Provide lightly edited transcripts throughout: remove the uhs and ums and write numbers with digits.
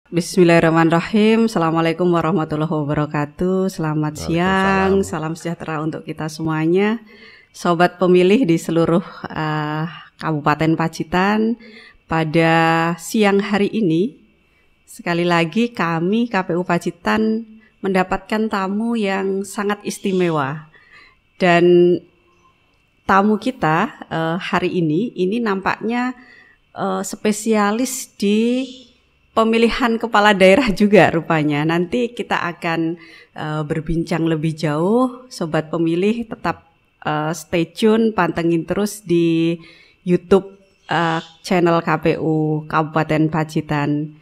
Bismillahirrahmanirrahim. Assalamualaikum warahmatullahi wabarakatuh. Selamat siang, salam sejahtera untuk kita semuanya. Sobat pemilih di seluruh Kabupaten Pacitan, pada siang hari ini, sekali lagi kami KPU Pacitan mendapatkan tamu yang sangat istimewa. Dan tamu kita hari ini nampaknya spesialis di pemilihan kepala daerah juga rupanya. Nanti kita akan berbincang lebih jauh. Sobat pemilih tetap stay tune, pantengin terus di YouTube channel KPU Kabupaten Pacitan.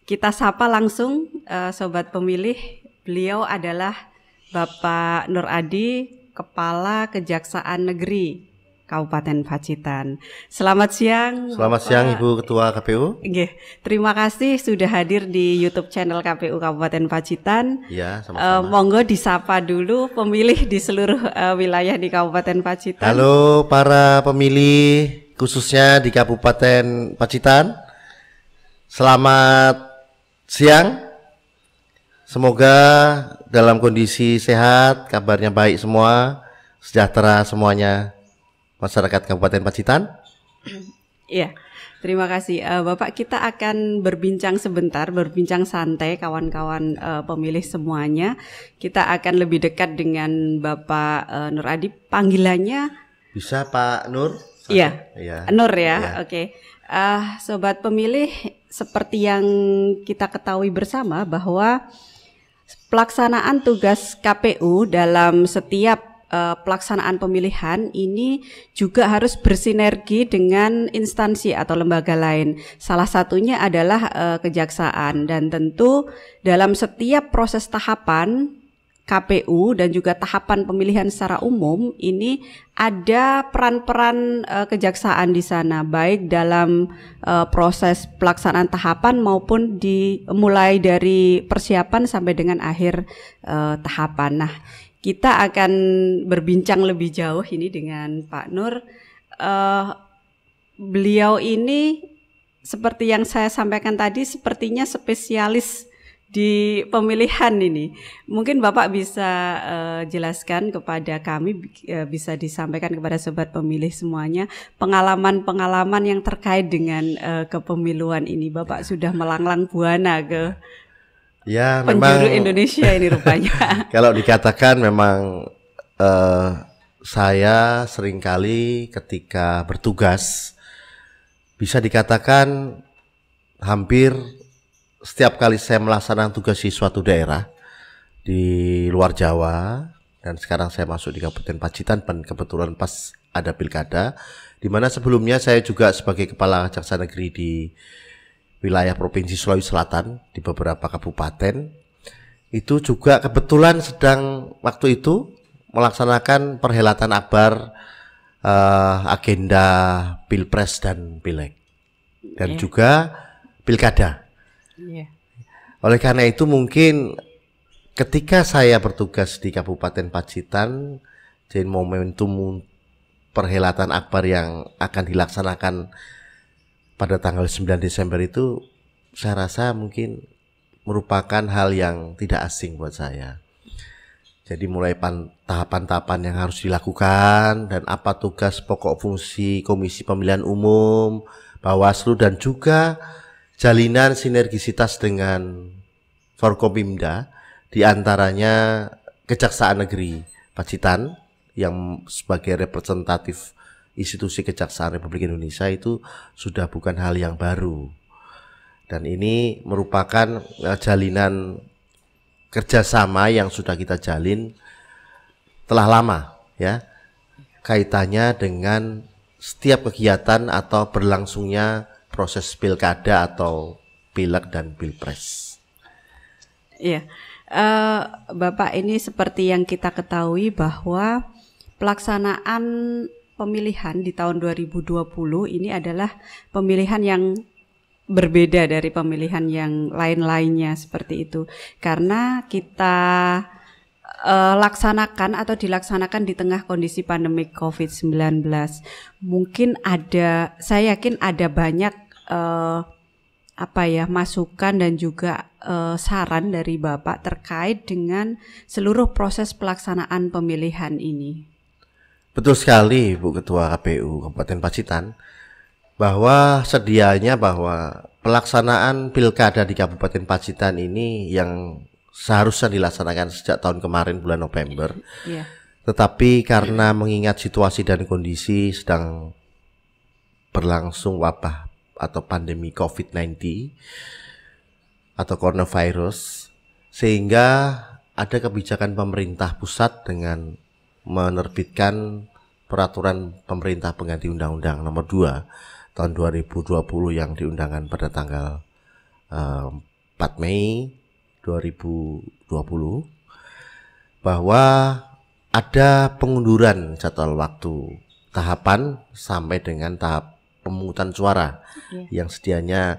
Kita sapa langsung sobat pemilih. Beliau adalah Bapak Nur Adi, Kepala Kejaksaan Negeri Kabupaten Pacitan. Selamat siang. Selamat siang Ibu Ketua KPU. Terima kasih sudah hadir di YouTube channel KPU Kabupaten Pacitan. Ya, sama-sama. Monggo disapa dulu pemilih di seluruh wilayah di Kabupaten Pacitan. Halo para pemilih khususnya di Kabupaten Pacitan. Selamat siang. Semoga dalam kondisi sehat, kabarnya baik semua, sejahtera semuanya masyarakat Kabupaten Pacitan. Iya, terima kasih Bapak. Kita akan berbincang sebentar, berbincang santai kawan-kawan pemilih semuanya. Kita akan lebih dekat dengan Bapak Nur Adi. Panggilannya bisa Pak Nur? Iya, Nur ya. Ya. Oke. Sobat pemilih, seperti yang kita ketahui bersama bahwa pelaksanaan tugas KPU dalam setiap pelaksanaan pemilihan ini juga harus bersinergi dengan instansi atau lembaga lain. Salah satunya adalah kejaksaan, dan tentu dalam setiap proses tahapan KPU dan juga tahapan pemilihan secara umum ini ada peran-peran kejaksaan di sana, baik dalam proses pelaksanaan tahapan maupun mulai dari persiapan sampai dengan akhir tahapan. Nah, kita akan berbincang lebih jauh ini dengan Pak Nur. Beliau ini seperti yang saya sampaikan tadi, sepertinya spesialis di pemilihan ini. Mungkin Bapak bisa jelaskan kepada kami, bisa disampaikan kepada sobat pemilih semuanya, pengalaman-pengalaman yang terkait dengan kepemiluan ini. Bapak sudah melanglang buana ke penjuru Indonesia ini rupanya. Kalau dikatakan memang saya seringkali ketika bertugas bisa dikatakan hampir setiap kali saya melaksanakan tugas di suatu daerah di luar Jawa, dan sekarang saya masuk di Kabupaten Pacitan, kebetulan pas ada pilkada, di mana sebelumnya saya juga sebagai Kepala Kejaksaan Negeri di wilayah Provinsi Sulawesi Selatan di beberapa kabupaten, itu juga kebetulan sedang waktu itu melaksanakan perhelatan akbar agenda Pilpres dan Pileg, dan juga pilkada. Oleh karena itu mungkin ketika saya bertugas di Kabupaten Pacitan, jadi momentum perhelatan akbar yang akan dilaksanakan pada tanggal 9 Desember itu, saya rasa mungkin merupakan hal yang tidak asing buat saya. Jadi mulai tahapan-tahapan yang harus dilakukan dan apa tugas pokok fungsi Komisi Pemilihan Umum, Bawaslu, dan juga jalinan sinergisitas dengan Forkopimda, diantaranya Kejaksaan Negeri Pacitan yang sebagai representatif institusi Kejaksaan Republik Indonesia, itu sudah bukan hal yang baru, dan ini merupakan jalinan kerjasama yang sudah kita jalin telah lama ya, kaitannya dengan setiap kegiatan atau berlangsungnya proses pilkada atau pileg dan pilpres. Iya, Bapak, ini seperti yang kita ketahui bahwa pelaksanaan pemilihan di tahun 2020 ini adalah pemilihan yang berbeda dari pemilihan yang lain-lainnya seperti itu. Karena kita laksanakan atau dilaksanakan di tengah kondisi pandemi COVID-19. Mungkin saya yakin ada banyak masukan dan juga saran dari Bapak terkait dengan seluruh proses pelaksanaan pemilihan ini. Betul sekali Bu Ketua KPU Kabupaten Pacitan, bahwa sedianya bahwa pelaksanaan pilkada di Kabupaten Pacitan ini yang seharusnya dilaksanakan sejak tahun kemarin bulan November. Tetapi karena mengingat situasi dan kondisi sedang berlangsung wabah atau pandemi COVID-19 atau coronavirus, sehingga ada kebijakan pemerintah pusat dengan menerbitkan peraturan pemerintah pengganti Undang-Undang Nomor 2 tahun 2020 yang diundangkan pada tanggal 4 Mei 2020, bahwa ada pengunduran jadwal waktu tahapan sampai dengan tahap pemungutan suara yang sedianya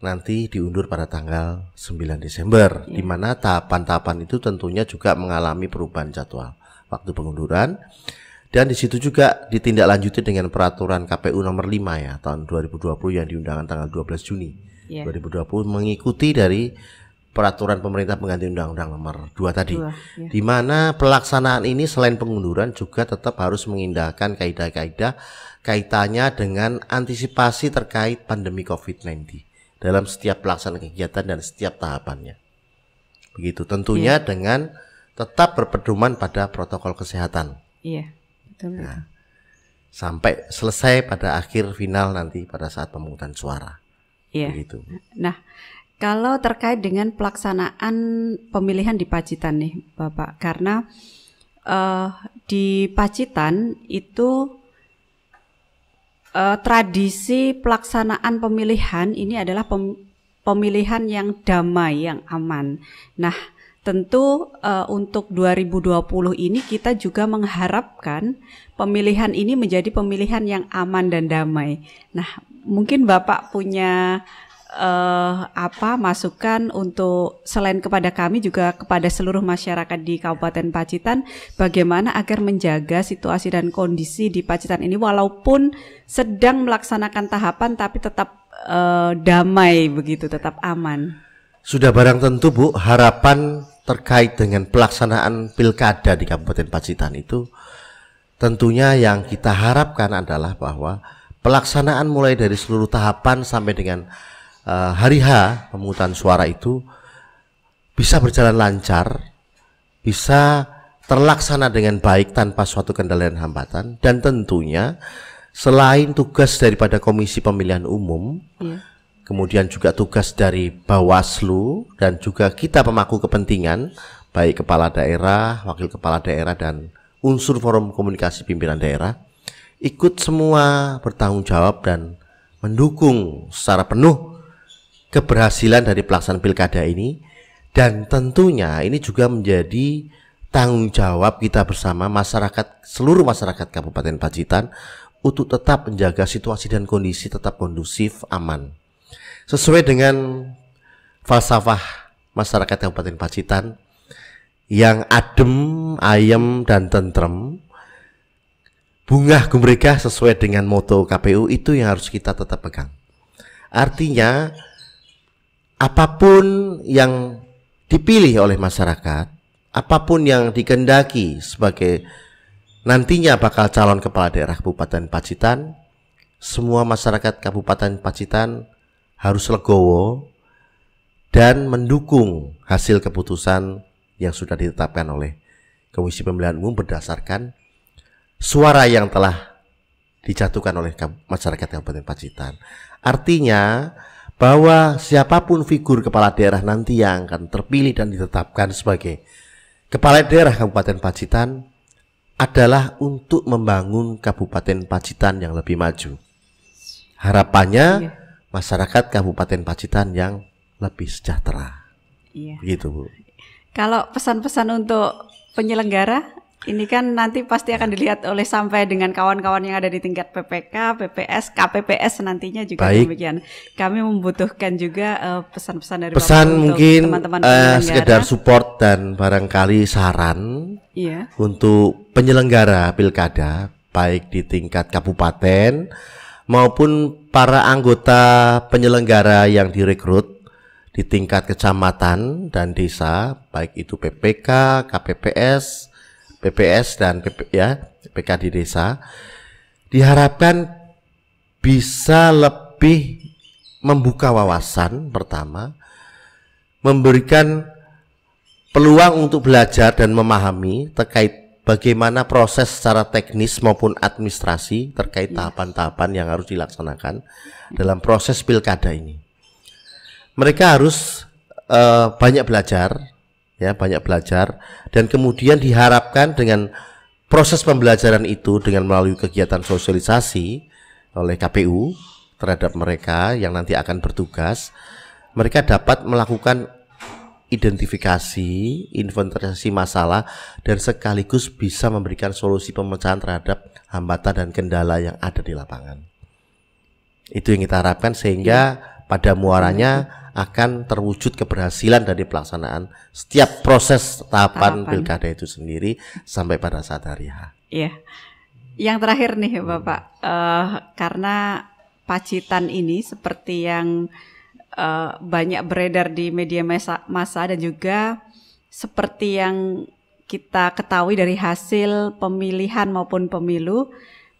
nanti diundur pada tanggal 9 Desember, di mana tahapan-tahapan itu tentunya juga mengalami perubahan jadwal waktu pengunduran. Dan di situ juga ditindaklanjuti dengan peraturan KPU nomor 5 ya tahun 2020 yang diundangkan tanggal 12 Juni 2020, mengikuti dari peraturan pemerintah pengganti Undang-Undang nomor 2 tadi. Di mana pelaksanaan ini selain pengunduran juga tetap harus mengindahkan kaidah-kaidah kaitannya dengan antisipasi terkait pandemi COVID-19 dalam setiap pelaksanaan kegiatan dan setiap tahapannya. Begitu tentunya dengan tetap berpedoman pada protokol kesehatan. Nah, sampai selesai pada akhir final nanti pada saat pemungutan suara. Begitu. Nah, kalau terkait dengan pelaksanaan pemilihan di Pacitan nih, Bapak, karena di Pacitan itu tradisi pelaksanaan pemilihan ini adalah pemilihan yang damai, yang aman. Nah, tentu untuk 2020 ini kita juga mengharapkan pemilihan ini menjadi pemilihan yang aman dan damai. Nah, mungkin Bapak punya masukan untuk selain kepada kami juga kepada seluruh masyarakat di Kabupaten Pacitan, bagaimana agar menjaga situasi dan kondisi di Pacitan ini walaupun sedang melaksanakan tahapan tapi tetap damai begitu, tetap aman. Sudah barang tentu Bu, harapan terkait dengan pelaksanaan pilkada di Kabupaten Pacitan itu tentunya yang kita harapkan adalah bahwa pelaksanaan mulai dari seluruh tahapan sampai dengan hari H pemungutan suara itu bisa berjalan lancar, bisa terlaksana dengan baik tanpa suatu kendala dan hambatan. Dan tentunya selain tugas daripada Komisi Pemilihan Umum, kemudian juga tugas dari Bawaslu dan juga kita pemangku kepentingan, baik kepala daerah, wakil kepala daerah dan unsur forum komunikasi pimpinan daerah, ikut semua bertanggung jawab dan mendukung secara penuh keberhasilan dari pelaksanaan pilkada ini. Dan tentunya ini juga menjadi tanggung jawab kita bersama masyarakat, seluruh masyarakat Kabupaten Pacitan untuk tetap menjaga situasi dan kondisi tetap kondusif, aman. Sesuai dengan falsafah masyarakat Kabupaten Pacitan yang adem, ayem, dan tentrem, bungah gumregah sesuai dengan moto KPU, itu yang harus kita tetap pegang. Artinya apapun yang dipilih oleh masyarakat, apapun yang dikehendaki sebagai nantinya bakal calon kepala daerah Kabupaten Pacitan, semua masyarakat Kabupaten Pacitan harus legowo dan mendukung hasil keputusan yang sudah ditetapkan oleh Komisi Pemilihan Umum berdasarkan suara yang telah dijatuhkan oleh masyarakat Kabupaten Pacitan. Artinya bahwa siapapun figur kepala daerah nanti yang akan terpilih dan ditetapkan sebagai kepala daerah Kabupaten Pacitan adalah untuk membangun Kabupaten Pacitan yang lebih maju. Harapannya masyarakat Kabupaten Pacitan yang lebih sejahtera. Begitu Bu. Kalau pesan-pesan untuk penyelenggara? Ini kan nanti pasti akan dilihat oleh sampai dengan kawan-kawan yang ada di tingkat PPK, PPS, KPPS nantinya juga. Baik. Demikian. Kami membutuhkan juga pesan-pesan dari Pesan Bapak mungkin untuk teman-teman penyelenggara. sekedar support dan barangkali saran Iya. untuk penyelenggara pilkada baik di tingkat kabupaten maupun para anggota penyelenggara yang direkrut di tingkat kecamatan dan desa, baik itu PPK, KPPS, PPS dan PPK di desa, diharapkan bisa lebih membuka wawasan pertama, memberikan peluang untuk belajar dan memahami terkait bagaimana proses secara teknis maupun administrasi terkait tahapan-tahapan yang harus dilaksanakan dalam proses pilkada ini. Mereka harus banyak belajar, dan kemudian diharapkan dengan proses pembelajaran itu dengan melalui kegiatan sosialisasi oleh KPU terhadap mereka yang nanti akan bertugas, mereka dapat melakukan identifikasi, inventarisasi masalah dan sekaligus bisa memberikan solusi pemecahan terhadap hambatan dan kendala yang ada di lapangan. Itu yang kita harapkan sehingga pada muaranya akan terwujud keberhasilan dari pelaksanaan setiap proses tahapan pilkada itu sendiri sampai pada saat hari H. Iya. Yang terakhir nih Bapak, karena Pacitan ini seperti yang banyak beredar di media massa dan juga seperti yang kita ketahui dari hasil pemilihan maupun pemilu,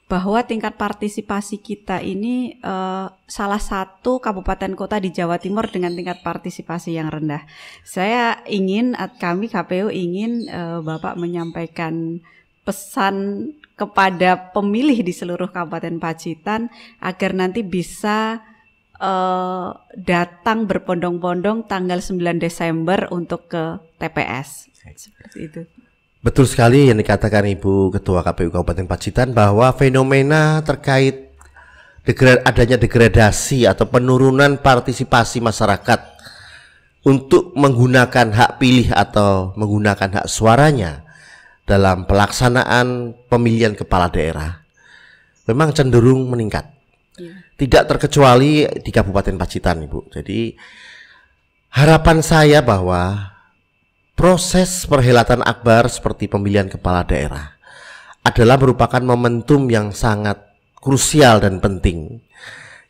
bahwa tingkat partisipasi kita ini salah satu kabupaten kota di Jawa Timur dengan tingkat partisipasi yang rendah. Kami KPU ingin Bapak menyampaikan pesan kepada pemilih di seluruh Kabupaten Pacitan agar nanti bisa datang berbondong-bondong tanggal 9 Desember untuk ke TPS. Seperti itu. Betul sekali yang dikatakan Ibu Ketua KPU Kabupaten Pacitan bahwa fenomena terkait adanya degradasi atau penurunan partisipasi masyarakat untuk menggunakan hak pilih atau menggunakan hak suaranya dalam pelaksanaan pemilihan kepala daerah memang cenderung meningkat. Tidak terkecuali di Kabupaten Pacitan, Ibu. Jadi harapan saya bahwa proses perhelatan akbar seperti pemilihan kepala daerah adalah merupakan momentum yang sangat krusial dan penting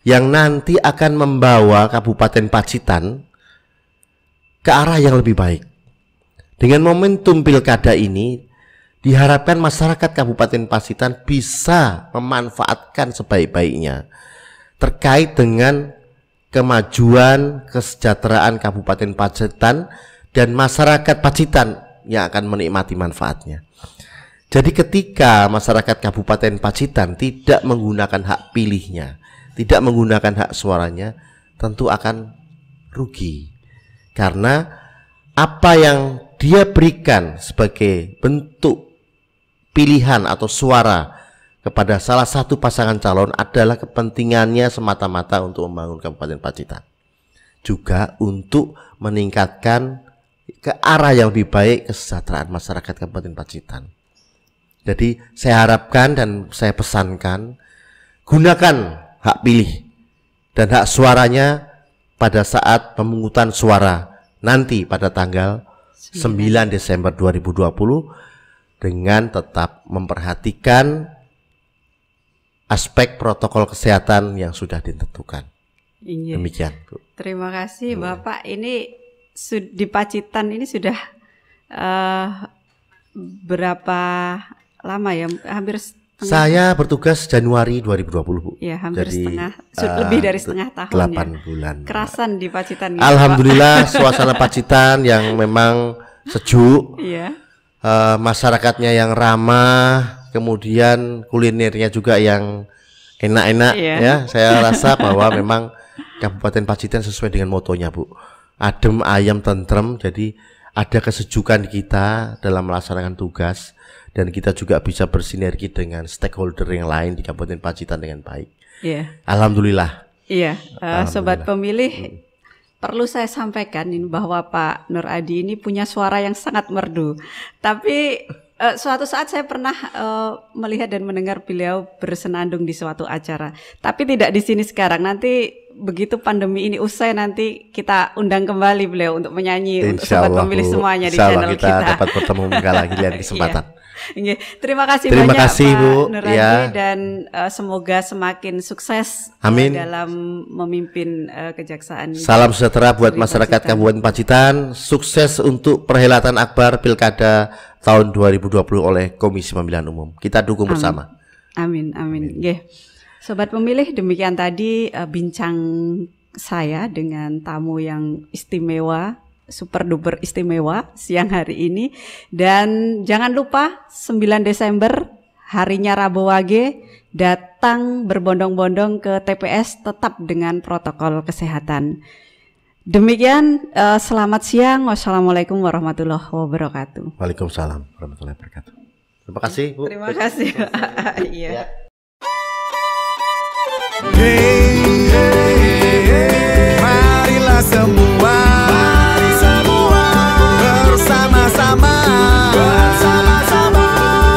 yang nanti akan membawa Kabupaten Pacitan ke arah yang lebih baik. Dengan momentum pilkada ini diharapkan masyarakat Kabupaten Pacitan bisa memanfaatkan sebaik-baiknya terkait dengan kemajuan kesejahteraan Kabupaten Pacitan dan masyarakat Pacitan yang akan menikmati manfaatnya. Jadi ketika masyarakat Kabupaten Pacitan tidak menggunakan hak pilihnya, tidak menggunakan hak suaranya, tentu akan rugi. Karena apa yang dia berikan sebagai bentuk pilihan atau suara kepada salah satu pasangan calon adalah kepentingannya semata-mata untuk membangun Kabupaten Pacitan. Juga untuk meningkatkan ke arah yang lebih baik kesejahteraan masyarakat Kabupaten Pacitan. Jadi saya harapkan dan saya pesankan, gunakan hak pilih dan hak suaranya pada saat pemungutan suara nanti pada tanggal 9 Desember 2020 dengan tetap memperhatikan aspek protokol kesehatan yang sudah ditentukan. Iya. Demikian, Bu. Terima kasih Bapak. Ini di Pacitan ini sudah berapa lama ya? Hampir setengah. Saya bertugas Januari 2020, Bu. Ya, hampir jadi, lebih dari setengah tahun 8 bulan. Kerasan di Pacitan. Alhamdulillah suasana Pacitan yang memang sejuk. Iya. Masyarakatnya yang ramah, kemudian kulinernya juga yang enak-enak, ya. Saya rasa bahwa memang Kabupaten Pacitan sesuai dengan motonya, Bu. Adem, ayam, tentrem. Jadi ada kesejukan kita dalam melaksanakan tugas dan kita juga bisa bersinergi dengan stakeholder yang lain di Kabupaten Pacitan dengan baik. Iya. Alhamdulillah. Iya, sobat pemilih, perlu saya sampaikan ini bahwa Pak Nur Adi ini punya suara yang sangat merdu. Tapi Suatu saat saya pernah melihat dan mendengar beliau bersenandung di suatu acara, tapi tidak di sini sekarang. Nanti begitu pandemi ini usai, nanti kita undang kembali beliau untuk menyanyi untuk sobat pemilih semuanya di channel kita. Insya Allah kita dapat bertemu lagi lain kesempatan. Iya. Terima kasih banyak Pak Bu Nur Hadi, dan semoga semakin sukses dalam memimpin kejaksaan. Salam sejahtera buat masyarakat Kabupaten Pacitan. Sukses untuk perhelatan akbar Pilkada tahun 2020 oleh Komisi Pemilihan Umum. Kita dukung bersama. Amin. Sobat pemilih, demikian tadi bincang saya dengan tamu yang istimewa, super duper istimewa siang hari ini. Dan jangan lupa 9 Desember harinya Rabu Wage, datang berbondong-bondong ke TPS tetap dengan protokol kesehatan. Demikian, selamat siang. Wassalamualaikum warahmatullahi wabarakatuh. Waalaikumsalam warahmatullahi wabarakatuh. Terima kasih Bu. Terima kasih. Iya. Marilah semua bersama-sama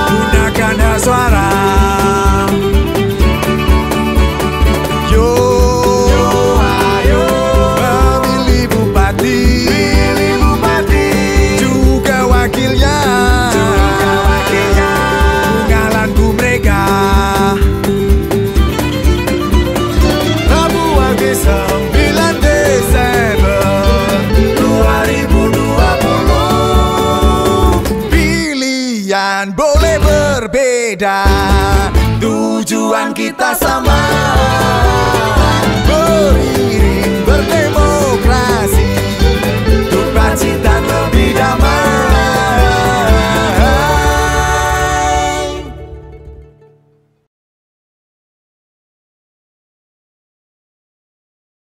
gunakan hak suara. Yo ayo memilih bupati juga wakilnya, bunga lagu mereka. Rabu Wage 9 Desember 2020. Pilihan boleh berbeda, tujuan kita sama. Beri